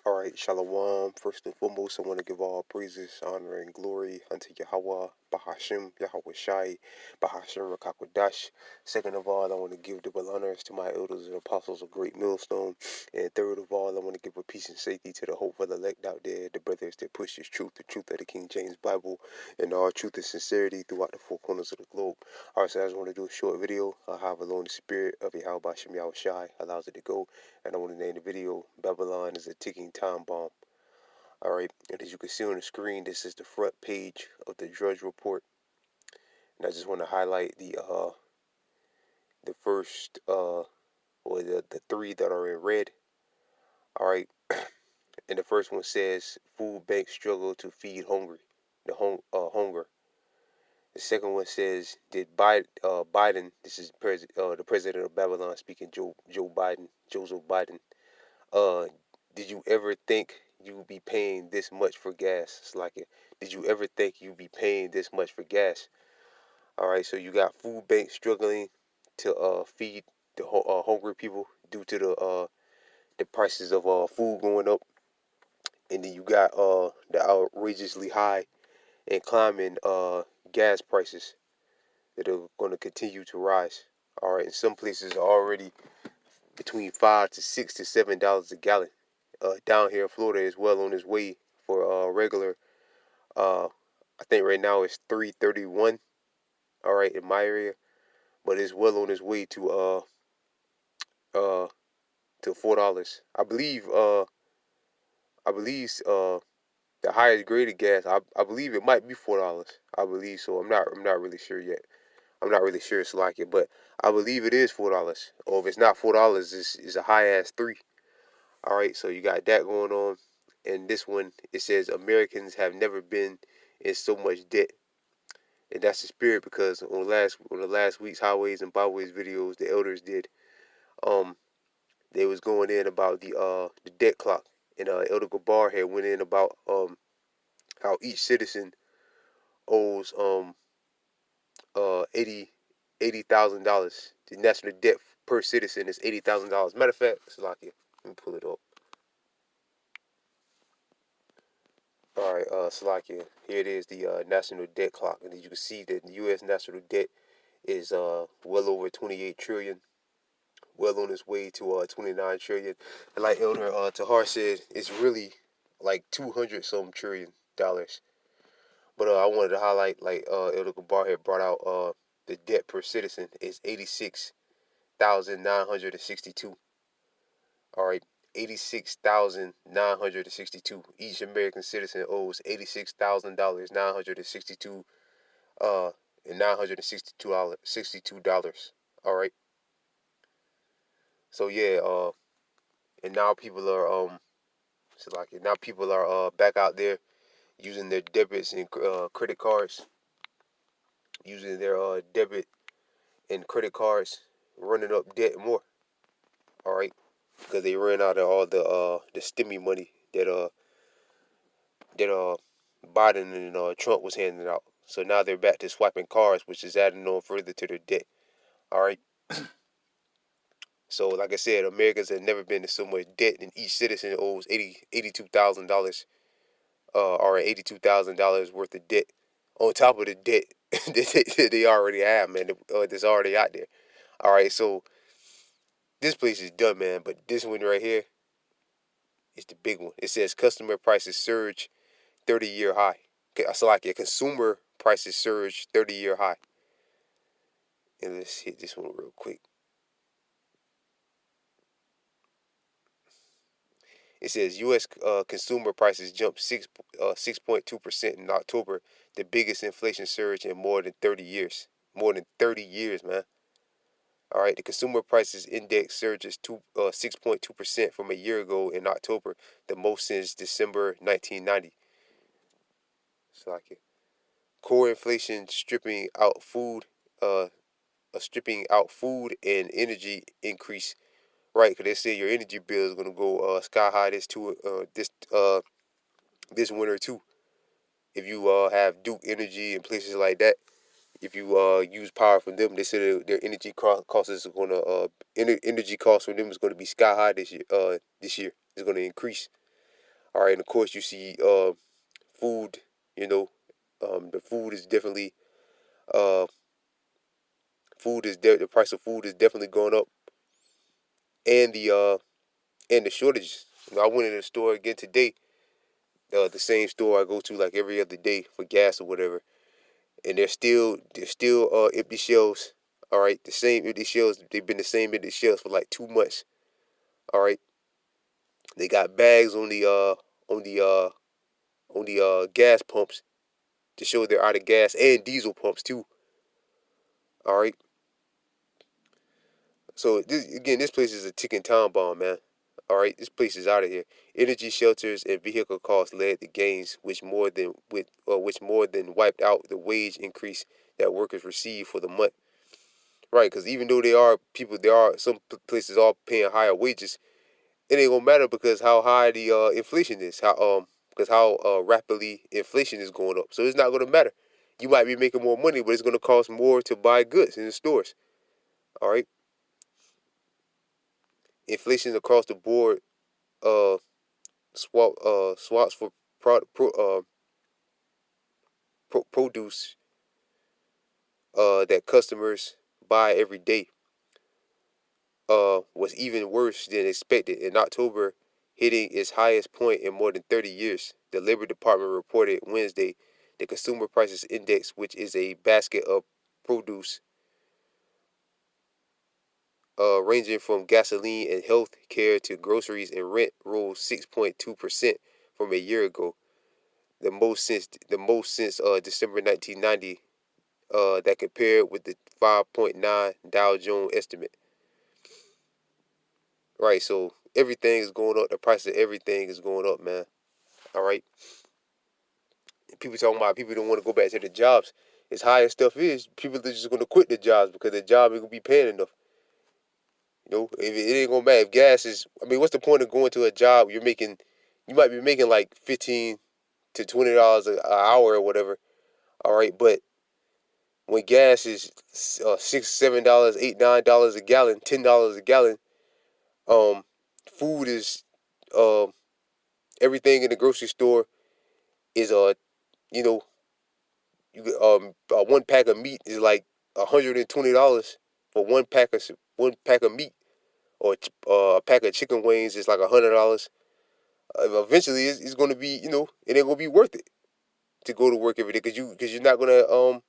All right, Shalom. First and foremost, I want to give all praises, honor, and glory unto Yahweh, Bahashim, Yahweh Shai, Bahashim Rakakwadash. Second of all, I want to give double honors to my elders and apostles of Great Millstone. And third of all, I want to give a peace and safety to the hope for the elect out there, the brothers that push this truth, the truth of the King James Bible, and all truth and sincerity throughout the four corners of the globe. All right, so I just want to do a short video. I have alone the spirit of Yahweh Bahashim Yahweh Shai allows it to go. And I want to name the video Babylon is a ticking time bomb. Alright, and as you can see on the screen, this is the front page of the Drudge Report. And I just want to highlight the first or the three that are in red. Alright, and the first one says food banks struggle to feed hunger. The second one says, did Biden, this is the president of Babylon speaking, Joseph Biden, Uh, did you ever think you would be paying this much for gas? It's like, did you ever think you'd be paying this much for gas? All right, so you got food banks struggling to feed the hungry people due to the prices of food going up, and then you got the outrageously high and climbing gas prices that are going to continue to rise. All right, in some places already between $5 to $6 to $7 a gallon. Down here in Florida is well on its way for regular. Uh, I think right now it's 3.31. All right, in my area, but it's well on its way uh to $4. I believe the highest graded gas. I believe it might be $4. I believe so. I'm not really sure yet. I'm not really sure it's like it, but I believe it is $4. Or if it's not $4, it's a high ass three. All right, so you got that going on, and this one it says Americans have never been in so much debt, and that's the spirit because on the last week's highways and byways videos the elders did, um, they was going in about the debt clock, and Elder Gabar had went in about how each citizen owes 80,000 dollars. The national debt per citizen is $80,000. Matter of fact, Salakia, let me pull it up. All right, Salakia. Here it is, the national debt clock, and as you can see, that the U.S. national debt is well over 28 trillion, well on its way to 29 trillion. And like Elder Tahar said, it's really like 200 some trillion dollars. But I wanted to highlight, like Elder Gabar had brought out, the debt per citizen is 86,962. All right, 86,962. Each American citizen owes $86,962 uh and $962. All right. So yeah, and now people are now people are back out there using their debits and credit cards, using their debit and credit cards, running up debt more. All right, because they ran out of all the stimmy money that Biden and Trump was handing out. So now they're back to swiping cards, which is adding on further to their debt. All right. So like I said, Americans have never been in so much debt, and each citizen owes $82,000, or $82,000 worth of debt on top of the debt that they already have, man. That's already out there. All right. So this place is done, man. But this one right here is the big one. It says customer prices surge 30-year high. So like consumer prices surge 30-year high. And let's hit this one real quick. It says U.S. Consumer prices jumped 6.2% in October, the biggest inflation surge in more than 30 years. More than 30 years, man. All right, the consumer prices index surges 6.2% from a year ago in October, the most since December 1990. So like it. Core inflation uh, stripping out food and energy increase. Right, because they say your energy bill is gonna go sky high this winter too. If you have Duke Energy and places like that, if you use power from them, they say their energy costs is gonna energy costs from them is gonna be sky high this year. This year is gonna increase. All right, and of course you see food. You know, the food is definitely uh the price of food is definitely going up, and the shortages. You know, I went in the store again today, the same store I go to like every other day for gas or whatever, and there's still empty shelves. All right, the same empty shelves. They've been the same empty shelves for like 2 months. All right, they got bags on the gas pumps to show they're out of gas, and diesel pumps too. All right, so this place is a ticking time bomb, man. All right, this place is out of here. Energy shelters and vehicle costs led to gains, which more than wiped out the wage increase that workers received for the month. Right, because even though there are some places are paying higher wages, it ain't gonna matter because how high the inflation is, how rapidly inflation is going up. So it's not gonna matter. You might be making more money, but it's gonna cost more to buy goods in the stores. All right, inflation across the board uh swaps for produce that customers buy every day was even worse than expected. In October, hitting its highest point in more than 30 years. The Labor Department reported Wednesday the Consumer Prices Index, which is a basket of produce ranging from gasoline and health care to groceries and rent, rose 6.2% from a year ago, the most since December 1990. That compared with the 5.9 Dow Jones estimate. Right, so everything is going up. The price of everything is going up, man. All right. People talking about people don't want to go back to the jobs. As high as stuff is, people are just going to quit the jobs because the job ain't going to be paying enough. You know, if it ain't going to matter. If gas is, I mean, what's the point of going to a job you might be making like $15 to $20 an hour or whatever. All right, but when gas is $6, $7, $8, $9 a gallon, $10 a gallon, um, food is, um, everything in the grocery store is you know, one pack of meat is like $120 for one pack of meat, or a pack of chicken wings is like $100. Eventually, it's going to be, it ain't going to be worth it to go to work every day because you're not going to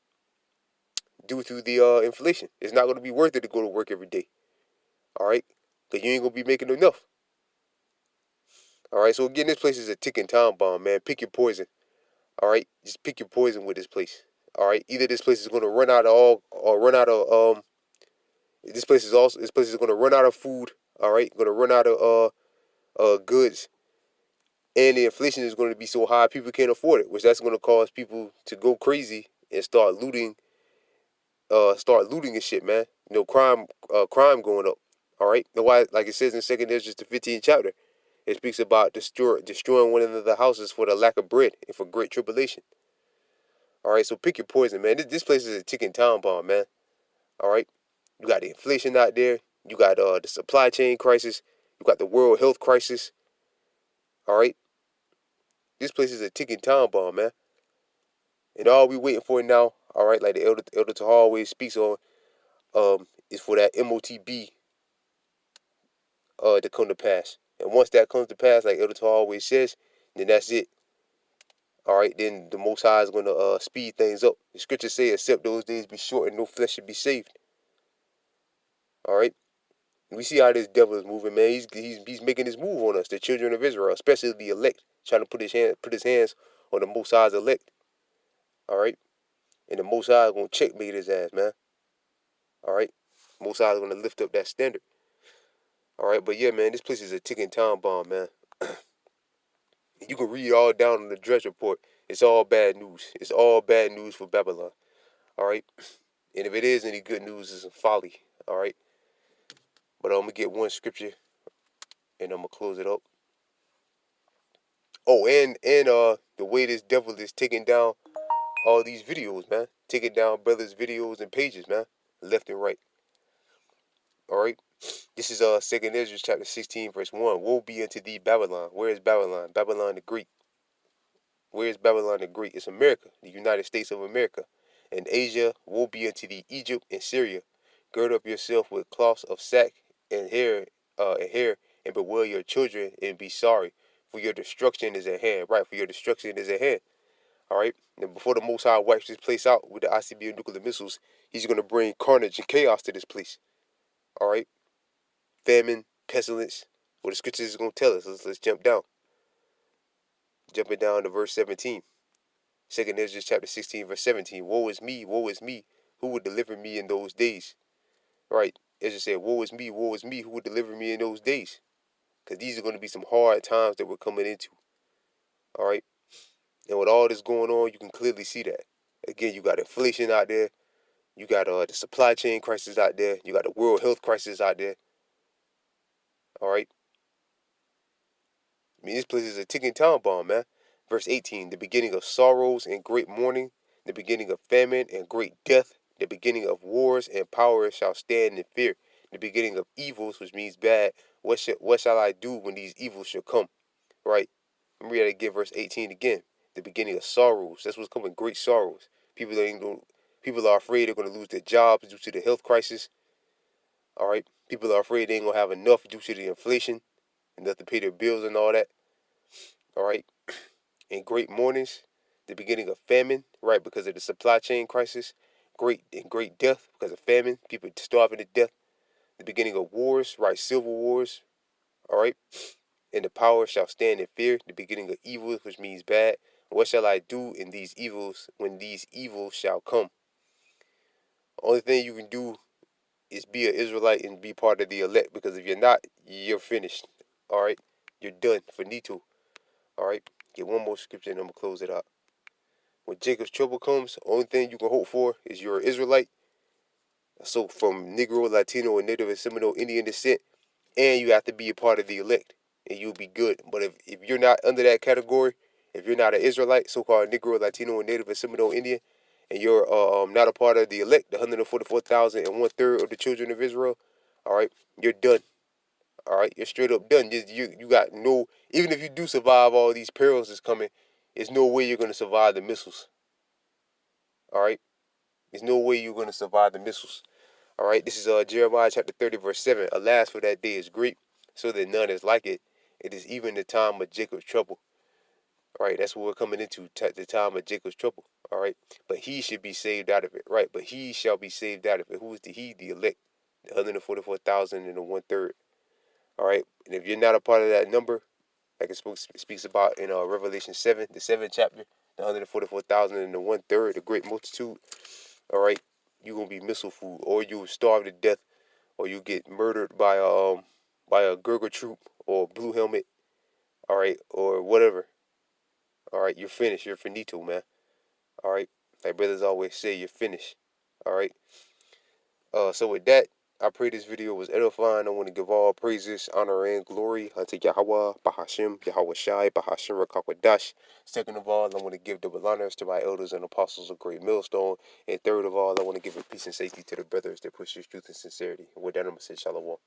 due to the inflation. It's not going to be worth it to go to work every day. All right, because you ain't going to be making enough. All right, so again, this place is a ticking time bomb, man. Pick your poison. All right, just pick your poison with this place. All right, either this place is going to run out of all, or run out of this place is going to run out of food. All right, going to run out of goods, and the inflation is going to be so high people can't afford it, which that's going to cause people to go crazy and start looting and shit, man. Crime going up. All right, why, like it says in Second Ezra, the 15th chapter, it speaks about destroying one another's houses for the lack of bread and for great tribulation. All right, so pick your poison, man. This place is a ticking time bomb, man. All right, you got the inflation out there. You got the supply chain crisis. You got the world health crisis. All right, this place is a ticking time bomb, man. And all we waiting for now, all right, like the Elder Tahar always speaks on, is for that MOTB to come to pass. And once that comes to pass, like Elder Tahar always says, then that's it. All right, then the Most High is going to speed things up. The scriptures say, "Except those days be short, and no flesh should be saved." All right, we see how this devil is moving, man. He's making his move on us, the children of Israel, especially the elect, trying to put his hands on the Most High's elect. All right, and the Most High is gonna checkmate his ass, man. All right, Most High is gonna lift up that standard. All right, but yeah, man, this place is a ticking time bomb, man. You can read all down in the Dredge report. It's all bad news. It's all bad news for Babylon. All right, and if it is any good news, it's a folly. All right, but I'm gonna get one scripture and I'm gonna close it up. Oh, and the way this devil is taking down all these videos, man. Taking down brothers' videos and pages, man. Left and right. All right. This is 2nd Ezra chapter 16 verse 1. Woe be unto thee, Babylon. Where is Babylon? Babylon the Greek. Where is Babylon the Greek? It's America, the United States of America. And Asia, woe be unto thee, Egypt and Syria. Gird up yourself with cloths of sack and hair, and bewail your children and be sorry, for your destruction is at hand. Right, for your destruction is at hand. All right. And before the Most High wipes this place out with the ICBM nuclear missiles, he's going to bring carnage and chaos to this place. All right. Famine, pestilence. What the scriptures is going to tell us. Let's jump down. Jumping down to verse 17. 2nd Ezra chapter 16 verse 17. Woe is me, who would deliver me in those days? Right. Ezra said, woe is me, who would deliver me in those days? Because these are going to be some hard times that we're coming into. All right. And with all this going on, you can clearly see that. Again, you got inflation out there. You got the supply chain crisis out there. You got the world health crisis out there. All right. I mean, this place is a ticking time bomb, man. Verse 18, the beginning of sorrows and great mourning, the beginning of famine and great death, the beginning of wars and power shall stand in fear, the beginning of evils, which means bad. What shall I do when these evils shall come? Right. Let me read that again, verse 18 again. The beginning of sorrows. That's what's coming, great sorrows. People are afraid they're going to lose their jobs due to the health crisis. All right. People are afraid they ain't going to have enough due to the inflation, enough to pay their bills and all that. All right. And great mournings, the beginning of famine, right, because of the supply chain crisis. Great death because of famine, people starving to death. The beginning of wars, right, civil wars. All right. And the power shall stand in fear, the beginning of evil, which means bad. What shall I do in these evils when these evils shall come? Only thing you can do is be an Israelite and be part of the elect, because if you're not, you're finished. All right, you're done. Finito. All right, get one more scripture and I'm gonna close it out. When Jacob's trouble comes, the only thing you can hope for is you're an Israelite. So from Negro, Latino, and Native and Seminole Indian descent, and you have to be a part of the elect, and you'll be good. But if you're not under that category, if you're not an Israelite, so-called Negro, Latino, and Native and Seminole Indian, and you're not a part of the elect, the 144,000 and 1/3 of the children of Israel, all right, you're done. All right, you're straight up done. You got no. Even if you do survive all these perils that's coming, there's no way you're gonna survive the missiles. All right, there's no way you're gonna survive the missiles. All right, this is Jeremiah chapter 30 verse 7. Alas, for that day is great, so that none is like it. It is even the time of Jacob's trouble. All right, that's what we're coming into, the time of Jacob's trouble. All right, but he should be saved out of it. Right, but he shall be saved out of it. Who is the he? The elect, the 144,000 and the 1/3. All right, and if you're not a part of that number, like it speaks about in Revelation 7, the 7th chapter, the 144,000 and the 1/3, the great multitude. All right, you're gonna be missile food, or you starve to death, or you get murdered by a Gurkha troop or blue helmet. All right, or whatever. All right, you're finished. You're finito, man. All right, like brothers always say, you're finished. All right. So with that, I pray this video was edifying. I want to give all praises, honor, and glory unto Yahweh, Bahashim, Yahweh Shai, Bahashim Rakakwadash. Second of all, I want to give double honors to my elders and apostles of Great Millstone. And third of all, I want to give a peace and safety to the brothers that push this truth and sincerity. And with that, I'm going to say shalom.